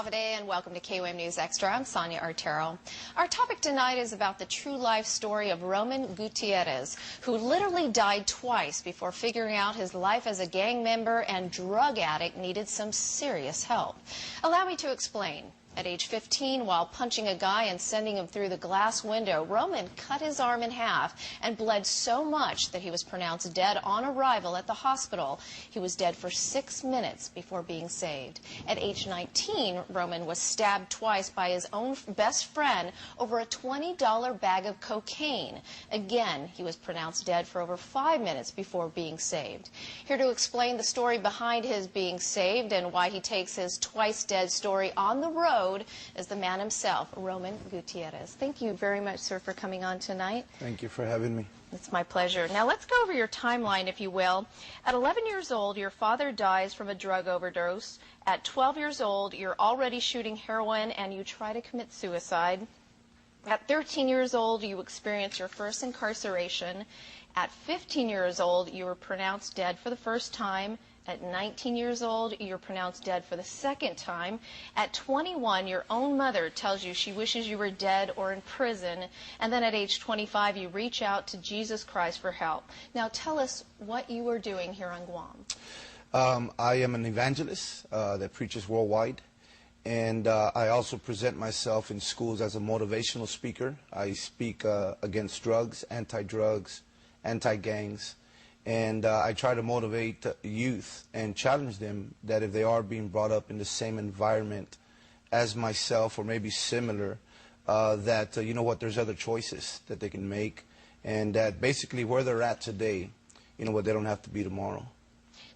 Shahadة, and welcome to KOM News Extra. I'm Sonia Artero. Our topic tonight is about the true life story of Roman Gutierrez, who literally died twice before figuring out his life as a gang member and drug addict needed some serious help. Allow me to explain. At age 15, while punching a guy and sending him through the glass window, Roman cut his arm in half and bled so much that he was pronounced dead on arrival at the hospital. He was dead for 6 minutes before being saved. At age 19, Roman was stabbed twice by his own best friend over a $20 bag of cocaine. Again, he was pronounced dead for over 5 minutes before being saved. Here to explain the story behind his being saved and why he takes his twice dead story on the road is the man himself, Roman Gutierrez. Thank you very much, sir, for coming on tonight. Thank you for having me. It's my pleasure. Now let's go over your timeline, if you will. At 11 years old, your father dies from a drug overdose. At 12 years old, you're already shooting heroin and you try to commit suicide. At 13 years old, you experience your first incarceration. At 15 years old, you were pronounced dead for the first time. At 19 years old, you're pronounced dead for the second time. At 21, your own mother tells you she wishes you were dead or in prison. And then at age 25, you reach out to Jesus Christ for help. Now tell us what you were doing here on Guam. I am an evangelist that preaches worldwide. And I also present myself in schools as a motivational speaker. I speak against drugs, anti-drugs, anti-gangs. And I try to motivate youth and challenge them that if they are being brought up in the same environment as myself or maybe similar, that, you know what, there's other choices that they can make. And that basically where they're at today, you know what, they don't have to be tomorrow.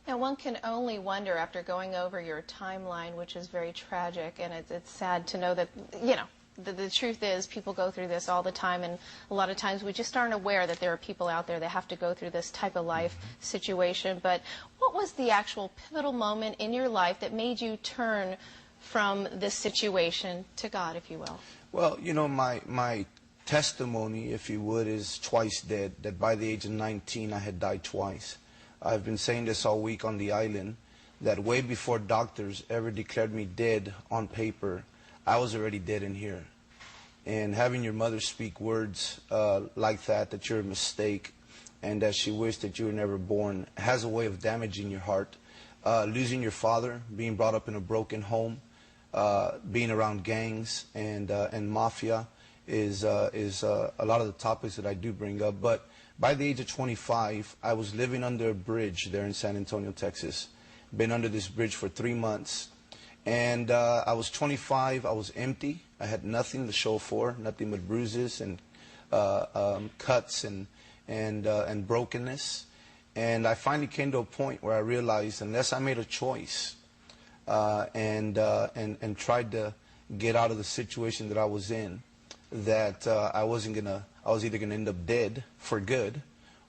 Now, one can only wonder after going over your timeline, which is very tragic, and it's sad to know that, you know, the truth is people go through this all the time, and a lot of times we just aren't aware that there are people out there that have to go through this type of life situation. But what was the actual pivotal moment in your life that made you turn from this situation to God, if you will? Well, you know, my testimony, if you would, is twice dead, that by the age of 19 I had died twice. I've been saying this all week on the island, that way before doctors ever declared me dead on paper, I was already dead in here. And having your mother speak words like that you're a mistake and that she wished that you were never born, has a way of damaging your heart. Losing your father, being brought up in a broken home, being around gangs and mafia is a lot of the topics that I do bring up. But by the age of 25, I was living under a bridge there in San Antonio, Texas. Been under this bridge for 3 months. And I was 25, I was empty. I had nothing to show for, nothing but bruises and cuts and brokenness. And I finally came to a point where I realized unless I made a choice and tried to get out of the situation that I was in, that I was either gonna end up dead for good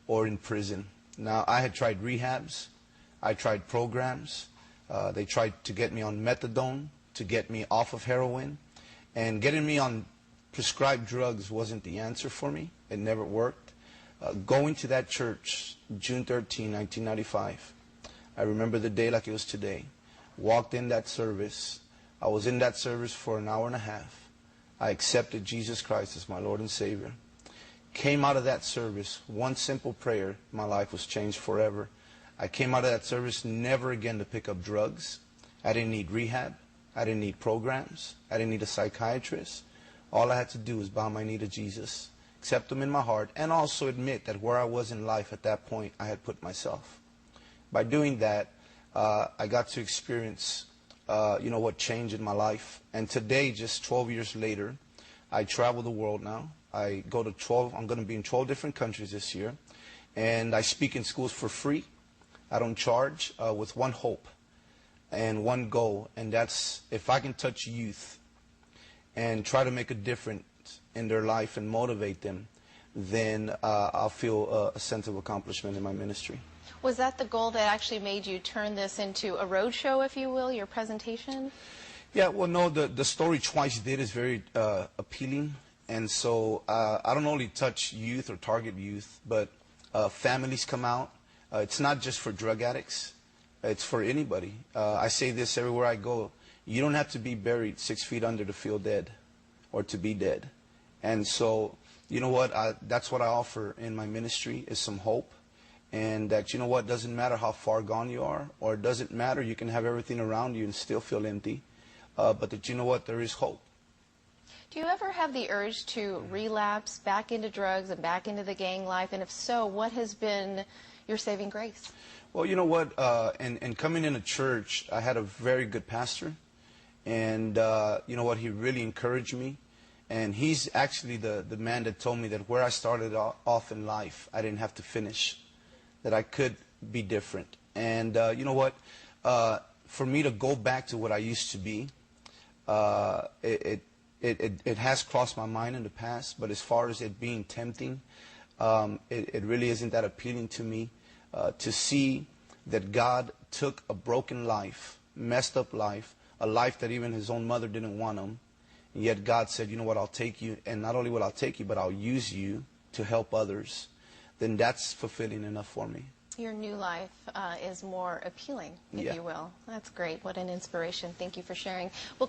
or in prison. Now, I had tried rehabs, I tried programs. They tried to get me on methadone, to get me off of heroin, and getting me on prescribed drugs wasn't the answer for me. It never worked. Going to that church, June 13, 1995, I remember the day like it was today. Walked in that service. I was in that service for an hour and a half. I accepted Jesus Christ as my Lord and Savior. Came out of that service, one simple prayer, my life was changed forever. I came out of that service never again to pick up drugs. I didn't need rehab. I didn't need programs. I didn't need a psychiatrist. All I had to do was bow my knee to Jesus, accept Him in my heart, and also admit that where I was in life at that point, I had put myself. By doing that, I got to experience, you know, what changed in my life. And today, just 12 years later, I travel the world now. I'm going to be in 12 different countries this year. And I speak in schools for free. I don't charge, with one hope and one goal, and that's if I can touch youth and try to make a difference in their life and motivate them, then I'll feel a sense of accomplishment in my ministry. Was that the goal that actually made you turn this into a road show, if you will, your presentation? Yeah, well, no, the story Twice Did is very appealing, and so I don't only touch youth or target youth, but families come out. It's not just for drug addicts. It's for anybody. I say this everywhere I go. You don't have to be buried 6 feet under to feel dead or to be dead. And so, you know what, that's what I offer in my ministry, is some hope. And that, you know what, doesn't matter how far gone you are, or it doesn't matter, you can have everything around you and still feel empty. But that, you know what, there is hope. Do you ever have the urge to relapse back into drugs and back into the gang life? And if so, what has been your saving grace? Well, you know what, and coming into church, I had a very good pastor. And you know what, he really encouraged me. And he's actually the man that told me that where I started off in life, I didn't have to finish, that I could be different. And you know what, for me to go back to what I used to be, it has crossed my mind in the past, but as far as it being tempting, it really isn't that appealing to me, to see that God took a broken life, messed up life, a life that even his own mother didn't want him, and yet God said, you know what, I'll take you, and not only will I take you, but I'll use you to help others. Then that's fulfilling enough for me. Your new life is more appealing, if you will. That's great. What an inspiration. Thank you for sharing. We'll